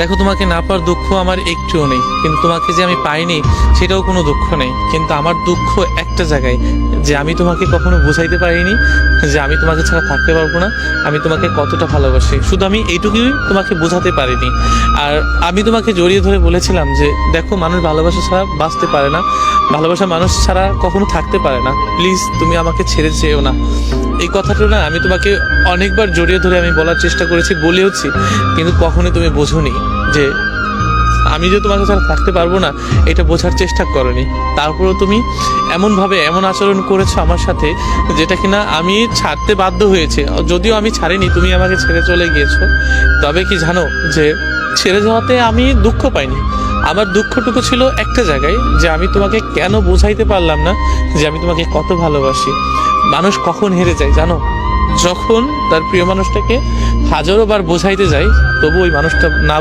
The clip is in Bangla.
দেখো, তোমাকে না পাওয়ার দুঃখ আমার একটুও নেই, কিন্তু তোমাকে যে আমি পাইনি সেটাও কোনো দুঃখ নেই। কিন্তু আমার দুঃখ একটা জায়গায়, যে আমি তোমাকে কখনো বোঝাইতে পারিনি যে আমি তোমাকে ছাড়া থাকতে পারবো না, আমি তোমাকে কতটা ভালোবাসি। শুধু আমি এইটুকুই তোমাকে বোঝাতে পারিনি। আর আমি তোমাকে জড়িয়ে ধরে বলেছিলাম যে দেখো, মানুষ ভালোবাসা ছাড়া বাঁচতে পারে না, ভালোবাসা মানুষ ছাড়া কখনো থাকতে পারে না, প্লিজ তুমি আমাকে ছেড়ে যেও না। এই কথাটা না আমি তোমাকে অনেকবার জড়িয়ে ধরে আমি বলার চেষ্টা করেছি, বলেওছি, কিন্তু কখনোই তুমি বোঝোনি যে আমি যে তোমাকে ছাড়া থাকতে পারবো না, এটা বোঝার চেষ্টা করনি। তারপরেও তুমি এমনভাবে এমন আচরণ করেছো আমার সাথে, যেটা কিনা আমি ছাড়তে বাধ্য হয়েছে। যদিও আমি ছাড়িনি, তুমি আমাকে ছেড়ে চলে গিয়েছো। তবে কি জানো, যে ছেড়ে যাওয়াতে আমি দুঃখ পাইনি। আমার দুঃখটুকু ছিল একটা জায়গায়, যে আমি তোমাকে কেন বোঝাইতে পারলাম না যে আমি তোমাকে কত ভালোবাসি। মানুষ কখন হেরে যায় জানো? যখন তার প্রিয় মানুষটাকে হাজারো বার বোঝাইতে যায়, তবু ওই মানুষটা না